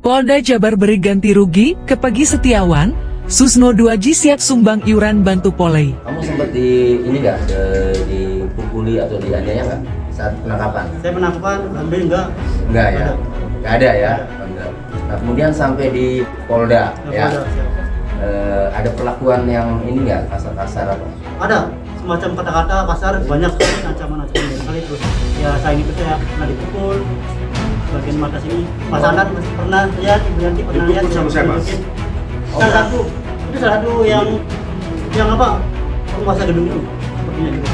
Polda Jabar beri ganti rugi ke Peggy Setiawan, Susno Duaji siap sumbang iuran bantu Polri. Kamu sempat dipukuli atau dianiaya nggak saat penangkapan? Saya penangkapan, ambil enggak? Enggak ya? Nggak ada ya? Enggak. Nah kemudian sampai di Polda ya? Ada perlakuan yang ini nggak, kasar-kasar apa? Ada, semacam kata-kata kasar, banyak sekali ancaman-ancaman sekali. Terus ya saya ini saya pernah dipukul bagian mata sini. Mas Anand masih pernah lihat, Ibu Yanti pernah lihat. Dipukul sama siapa? Salah satu, itu salah satu yang apa? Penguasa gedung itu, sepertinya gitu.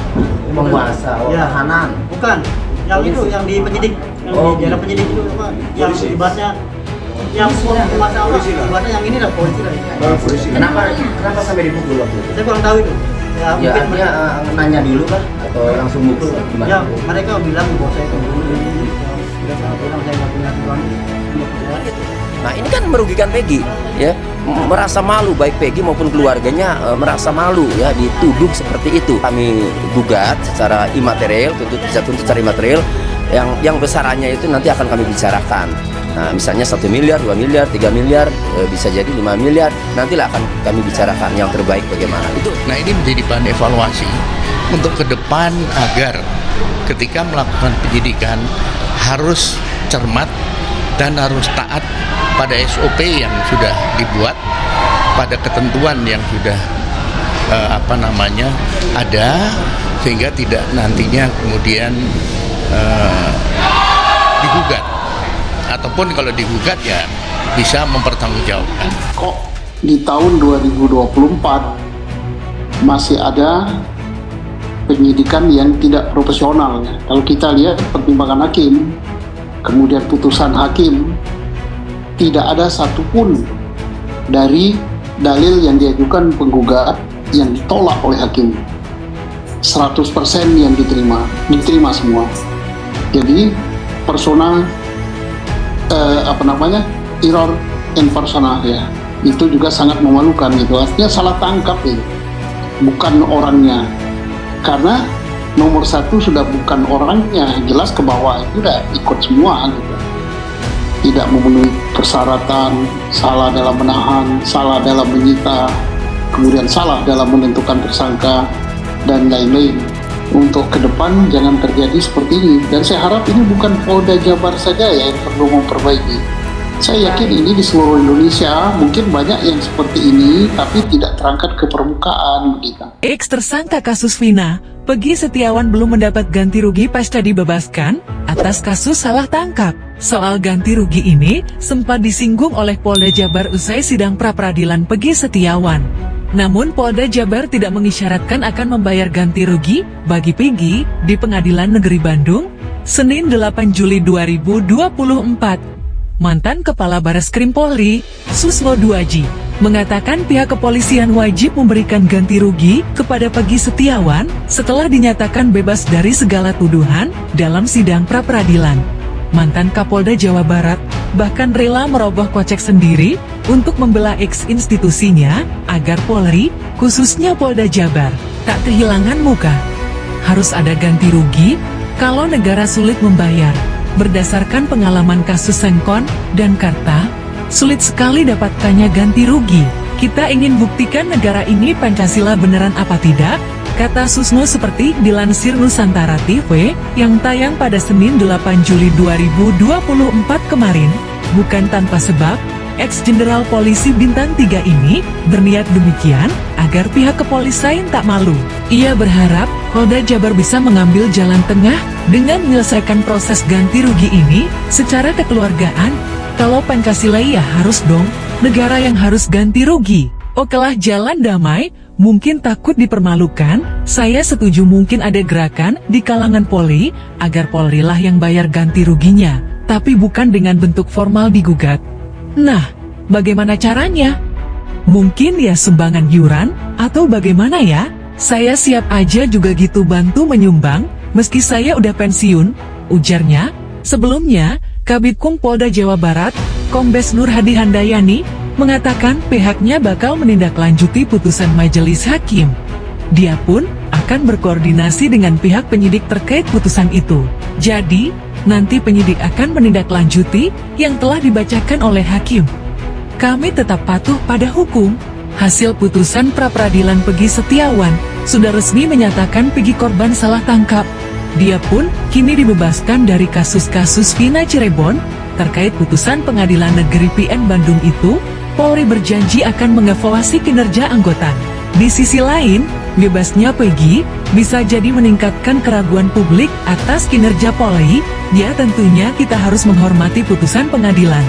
Penguasa, ya. Tahanan? Bukan, yang itu, yang di penyidik, yang di daerah penyidik itu apa? Yang ibaratnya yang penguasa apa? Ibaratnya yang ini lah, polisi lah. Polisi. Kenapa sampai dipukul waktu itu? Saya kurang tahu itu. Ya, Ya, mungkin nanya dulu kah? Atau langsung mukul? Gimana? ya, mereka bilang bahwa saya pembunuh ini. Bilang saya nggak punya tujuan. Nah ini kan merugikan Peggy, ya, merasa malu baik Peggy maupun keluarganya merasa malu ya dituduh seperti itu. Kami gugat secara imaterial, tuntut secara imaterial, yang besarannya itu nanti akan kami bicarakan. Nah misalnya 1 miliar, 2 miliar, 3 miliar, bisa jadi 5 miliar, nantilah akan kami bicarakan yang terbaik bagaimana itu. Nah ini menjadi bahan evaluasi untuk ke depan agar ketika melakukan penyidikan harus cermat dan harus taat pada SOP yang sudah dibuat, pada ketentuan yang sudah ada, sehingga tidak nantinya kemudian digugat, ataupun kalau digugat ya bisa mempertanggungjawabkan. Kok di tahun 2024 masih ada penyidikan yang tidak profesional? Kalau kita lihat pertimbangan hakim, kemudian putusan hakim, tidak ada satupun dari dalil yang diajukan penggugat yang ditolak oleh hakim. 100% yang diterima semua. Jadi persona error in persona ya, itu juga sangat memalukan gitu. Artinya salah tangkap itu, bukan orangnya. Karena nomor 1 sudah bukan orangnya, jelas ke bawah itu udah ikut semua gitu. Tidak memenuhi persyaratan, salah dalam menahan, salah dalam menyita, kemudian salah dalam menentukan tersangka, dan lain-lain. Untuk ke depan jangan terjadi seperti ini. Dan saya harap ini bukan Polda Jabar saja ya yang perlu memperbaiki. Saya yakin ini di seluruh Indonesia mungkin banyak yang seperti ini, tapi tidak terangkat ke permukaan begitu. Ex-tersangka kasus Vina, Peggy Setiawan belum mendapat ganti rugi pasca dibebaskan atas kasus salah tangkap. Soal ganti rugi ini sempat disinggung oleh Polda Jabar usai sidang pra-peradilan Peggy Setiawan. Namun Polda Jabar tidak mengisyaratkan akan membayar ganti rugi bagi Peggy di Pengadilan Negeri Bandung, Senin 8 Juli 2024. Mantan Kepala Bareskrim Polri, Susno Duaji, mengatakan pihak kepolisian wajib memberikan ganti rugi kepada Peggy Setiawan setelah dinyatakan bebas dari segala tuduhan dalam sidang pra-peradilan. Mantan Kapolda Jawa Barat bahkan rela merogoh kocek sendiri untuk membela ex-institusinya agar Polri, khususnya Polda Jabar, tak kehilangan muka. Harus ada ganti rugi kalau negara sulit membayar. Berdasarkan pengalaman kasus Sengkon dan Karta, sulit sekali dapatkannya ganti rugi. Kita ingin buktikan negara ini Pancasila beneran apa tidak, kata Susno seperti dilansir Nusantara TV yang tayang pada Senin 8 Juli 2024 kemarin. Bukan tanpa sebab, ex-jenderal polisi bintang 3 ini berniat demikian agar pihak kepolisian tak malu. Ia berharap Polda Jabar bisa mengambil jalan tengah dengan menyelesaikan proses ganti rugi ini secara kekeluargaan. Kalau Pancasila ya harus dong, negara yang harus ganti rugi. Okelah jalan damai, mungkin takut dipermalukan, saya setuju mungkin ada gerakan di kalangan Polri, agar Polri lah yang bayar ganti ruginya, tapi bukan dengan bentuk formal digugat. Nah, bagaimana caranya? Mungkin ya sumbangan iuran, atau bagaimana ya? Saya siap aja juga gitu bantu menyumbang, meski saya udah pensiun, ujarnya. Sebelumnya, Kabitkum Polda Jawa Barat, Kombes Nur Hadi Handayani, mengatakan pihaknya bakal menindaklanjuti putusan majelis hakim. Dia pun akan berkoordinasi dengan pihak penyidik terkait putusan itu. Jadi, nanti penyidik akan menindaklanjuti yang telah dibacakan oleh hakim. Kami tetap patuh pada hukum. Hasil putusan pra-peradilan Peggy Setiawan sudah resmi menyatakan Peggy korban salah tangkap. Dia pun kini dibebaskan dari kasus-kasus Vina Cirebon. Terkait putusan Pengadilan Negeri PN Bandung itu, Polri berjanji akan mengevaluasi kinerja anggota. Di sisi lain, bebasnya Peggy bisa jadi meningkatkan keraguan publik atas kinerja Polri. Ya tentunya kita harus menghormati putusan pengadilan,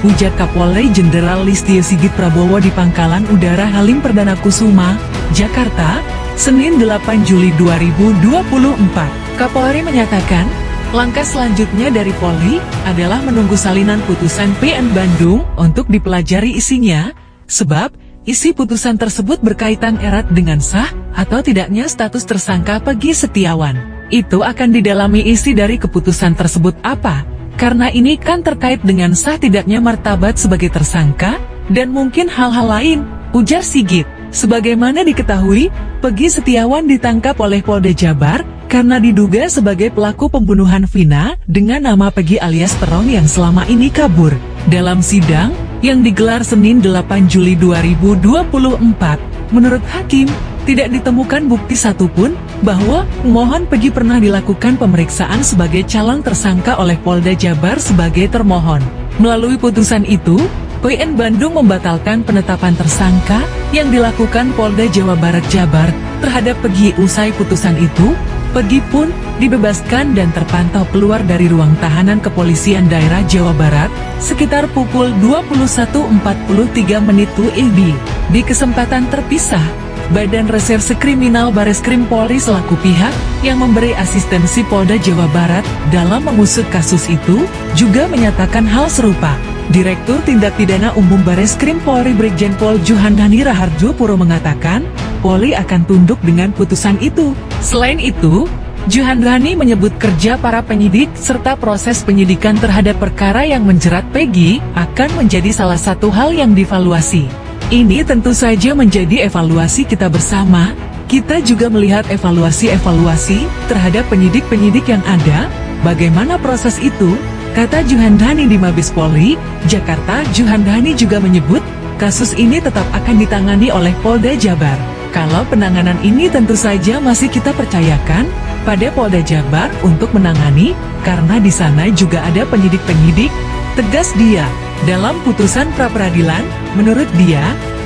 ujar Kapolri Jenderal Listio Sigit Prabowo di Pangkalan Udara Halim Perdana Kusuma, Jakarta, Senin 8 Juli 2024. Kapolri menyatakan, langkah selanjutnya dari Polri adalah menunggu salinan putusan PN Bandung untuk dipelajari isinya, sebab isi putusan tersebut berkaitan erat dengan sah atau tidaknya status tersangka Peggy Setiawan. Itu akan didalami isi dari keputusan tersebut apa, karena ini kan terkait dengan sah tidaknya martabat sebagai tersangka, dan mungkin hal-hal lain, ujar Sigit. Sebagaimana diketahui, Peggy Setiawan ditangkap oleh Polda Jabar karena diduga sebagai pelaku pembunuhan Vina dengan nama Peggy alias Terong yang selama ini kabur. Dalam sidang yang digelar Senin 8 Juli 2024, menurut hakim, tidak ditemukan bukti satupun bahwa pemohon Peggy pernah dilakukan pemeriksaan sebagai calon tersangka oleh Polda Jabar sebagai termohon. Melalui putusan itu, PN Bandung membatalkan penetapan tersangka yang dilakukan Polda Jawa Barat Jabar terhadap Peggy. Usai putusan itu, Peggy pun dibebaskan dan terpantau keluar dari ruang tahanan kepolisian daerah Jawa Barat sekitar pukul 21.43 WIB. Di kesempatan terpisah, Badan Reserse Kriminal Bareskrim Polri selaku pihak yang memberi asistensi Polda Jawa Barat dalam mengusut kasus itu juga menyatakan hal serupa. Direktur Tindak Pidana Umum Bareskrim Polri Brigjen Pol Juhandani Raharjo Puro mengatakan, Polri akan tunduk dengan putusan itu. Selain itu, Juhandani menyebut kerja para penyidik serta proses penyidikan terhadap perkara yang menjerat Peggy akan menjadi salah satu hal yang dievaluasi. Ini tentu saja menjadi evaluasi kita bersama. Kita juga melihat evaluasi terhadap penyidik-penyidik yang ada, bagaimana proses itu, kata Juhandani di Mabes Polri, Jakarta. Juhandani juga menyebut, kasus ini tetap akan ditangani oleh Polda Jabar. Kalau penanganan ini tentu saja masih kita percayakan pada Polda Jabar untuk menangani, karena di sana juga ada penyidik-penyidik, tegas dia. Dalam putusan pra-peradilan, menurut dia,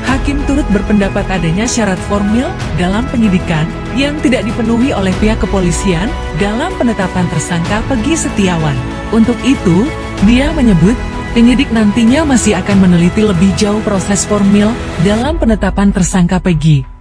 hakim turut berpendapat adanya syarat formil dalam penyidikan yang tidak dipenuhi oleh pihak kepolisian dalam penetapan tersangka Peggy Setiawan. Untuk itu, dia menyebut, penyidik nantinya masih akan meneliti lebih jauh proses formil dalam penetapan tersangka Peggy.